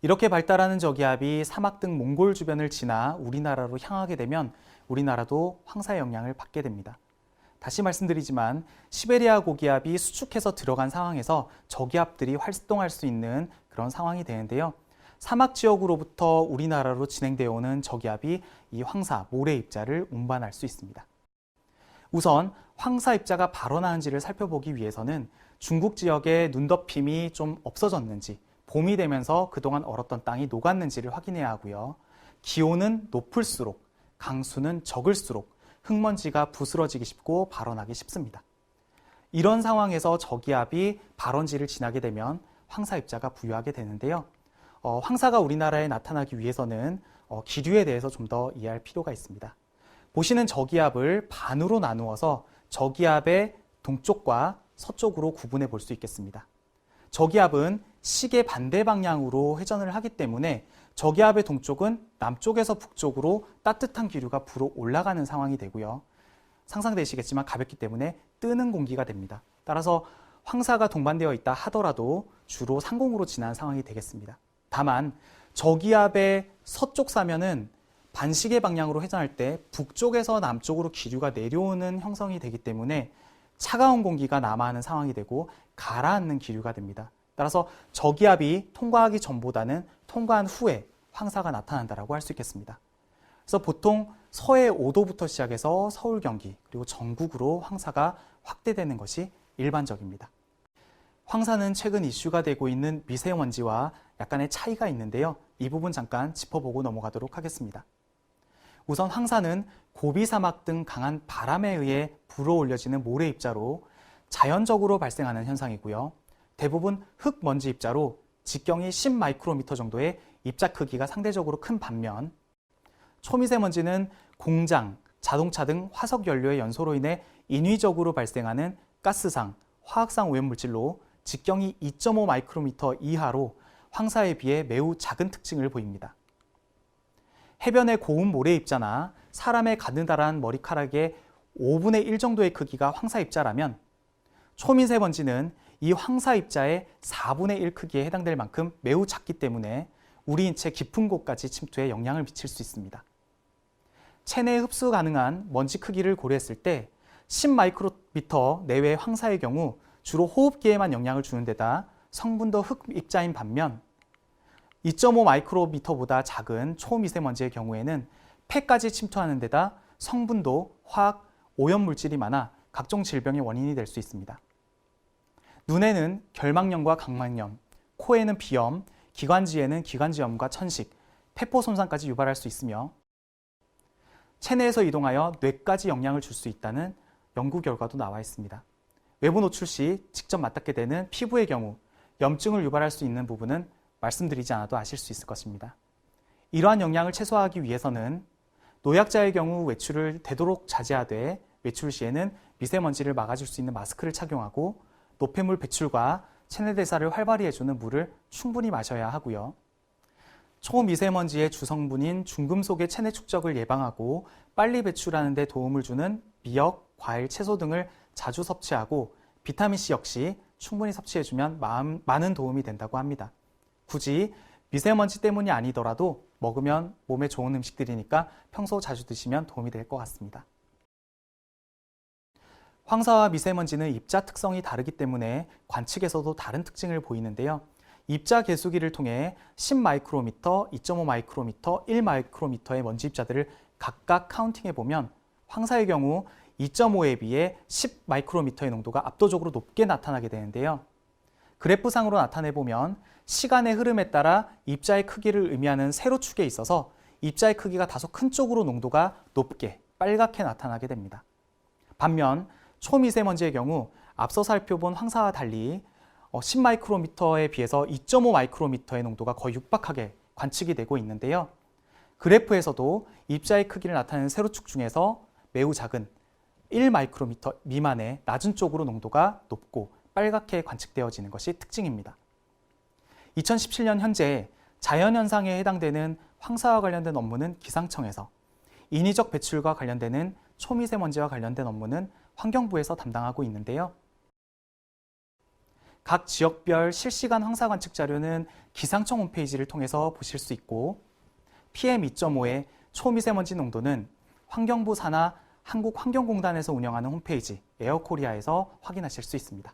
이렇게 발달하는 저기압이 사막 등 몽골 주변을 지나 우리나라로 향하게 되면 우리나라도 황사의 영향을 받게 됩니다. 다시 말씀드리지만 시베리아 고기압이 수축해서 들어간 상황에서 저기압들이 활동할 수 있는 그런 상황이 되는데요. 사막 지역으로부터 우리나라로 진행되어 오는 저기압이 이 황사, 모래 입자를 운반할 수 있습니다. 우선 황사 입자가 발원하는지를 살펴보기 위해서는 중국 지역의 눈덮임이 좀 없어졌는지, 봄이 되면서 그동안 얼었던 땅이 녹았는지를 확인해야 하고요. 기온은 높을수록, 강수는 적을수록 흙먼지가 부스러지기 쉽고 발원하기 쉽습니다. 이런 상황에서 저기압이 발원지를 지나게 되면 황사 입자가 부유하게 되는데요. 황사가 우리나라에 나타나기 위해서는 기류에 대해서 좀 더 이해할 필요가 있습니다. 보시는 저기압을 반으로 나누어서 저기압의 동쪽과 서쪽으로 구분해 볼 수 있겠습니다. 저기압은 시계 반대 방향으로 회전을 하기 때문에 저기압의 동쪽은 남쪽에서 북쪽으로 따뜻한 기류가 불어 올라가는 상황이 되고요. 상상되시겠지만 가볍기 때문에 뜨는 공기가 됩니다. 따라서 황사가 동반되어 있다 하더라도 주로 상공으로 지나는 상황이 되겠습니다. 다만 저기압의 서쪽 사면은 반시계 방향으로 회전할 때 북쪽에서 남쪽으로 기류가 내려오는 형성이 되기 때문에 차가운 공기가 남하하는 상황이 되고 가라앉는 기류가 됩니다. 따라서 저기압이 통과하기 전보다는 통과한 후에 황사가 나타난다고 할 수 있겠습니다. 그래서 보통 서해 5도부터 시작해서 서울, 경기, 그리고 전국으로 황사가 확대되는 것이 일반적입니다. 황사는 최근 이슈가 되고 있는 미세먼지와 약간의 차이가 있는데요. 이 부분 잠깐 짚어보고 넘어가도록 하겠습니다. 우선 황사는 고비 사막 등 강한 바람에 의해 불어올려지는 모래 입자로 자연적으로 발생하는 현상이고요. 대부분 흙먼지 입자로 직경이 10마이크로미터 정도의 입자 크기가 상대적으로 큰 반면 초미세먼지는 공장, 자동차 등 화석 연료의 연소로 인해 인위적으로 발생하는 가스상, 화학상 오염물질로 직경이 2.5마이크로미터 이하로 황사에 비해 매우 작은 특징을 보입니다. 해변의 고운 모래 입자나 사람의 가느다란 머리카락의 5분의 1 정도의 크기가 황사 입자라면 초미세먼지는 이 황사 입자의 4분의 1 크기에 해당될 만큼 매우 작기 때문에 우리 인체 깊은 곳까지 침투해 영향을 미칠 수 있습니다. 체내 흡수 가능한 먼지 크기를 고려했을 때 10마이크로미터 내외의 황사의 경우 주로 호흡기에만 영향을 주는 데다 성분도 흙 입자인 반면 2.5마이크로미터보다 작은 초미세먼지의 경우에는 폐까지 침투하는 데다 성분도 화학 오염물질이 많아 각종 질병의 원인이 될 수 있습니다. 눈에는 결막염과 각막염, 코에는 비염, 기관지에는 기관지염과 천식, 폐포 손상까지 유발할 수 있으며 체내에서 이동하여 뇌까지 영향을 줄 수 있다는 연구 결과도 나와 있습니다. 외부 노출 시 직접 맞닿게 되는 피부의 경우 염증을 유발할 수 있는 부분은 말씀드리지 않아도 아실 수 있을 것입니다. 이러한 영향을 최소화하기 위해서는 노약자의 경우 외출을 되도록 자제하되 외출 시에는 미세먼지를 막아줄 수 있는 마스크를 착용하고 노폐물 배출과 체내 대사를 활발히 해주는 물을 충분히 마셔야 하고요. 초미세먼지의 주성분인 중금속의 체내 축적을 예방하고 빨리 배출하는 데 도움을 주는 미역, 과일, 채소 등을 자주 섭취하고 비타민C 역시 충분히 섭취해주면 많은 도움이 된다고 합니다. 굳이 미세먼지 때문이 아니더라도 먹으면 몸에 좋은 음식들이니까 평소 자주 드시면 도움이 될 것 같습니다. 황사와 미세먼지는 입자 특성이 다르기 때문에 관측에서도 다른 특징을 보이는데요. 입자 계수기를 통해 10마이크로미터, 2.5마이크로미터, 1마이크로미터의 먼지 입자들을 각각 카운팅해 보면 황사의 경우 2.5에 비해 10마이크로미터의 농도가 압도적으로 높게 나타나게 되는데요. 그래프상으로 나타내 보면 시간의 흐름에 따라 입자의 크기를 의미하는 세로축에 있어서 입자의 크기가 다소 큰 쪽으로 농도가 높게 빨갛게 나타나게 됩니다. 반면 초미세먼지의 경우 앞서 살펴본 황사와 달리 10마이크로미터에 비해서 2.5마이크로미터의 농도가 거의 육박하게 관측이 되고 있는데요. 그래프에서도 입자의 크기를 나타내는 세로축 중에서 매우 작은 1마이크로미터 미만의 낮은 쪽으로 농도가 높고 빨갛게 관측되어지는 것이 특징입니다. 2017년 현재 자연현상에 해당되는 황사와 관련된 업무는 기상청에서, 인위적 배출과 관련되는 초미세먼지와 관련된 업무는 환경부에서 담당하고 있는데요. 각 지역별 실시간 황사 관측 자료는 기상청 홈페이지를 통해서 보실 수 있고 PM2.5의 초미세먼지 농도는 환경부 산하 한국환경공단에서 운영하는 홈페이지 에어코리아에서 확인하실 수 있습니다.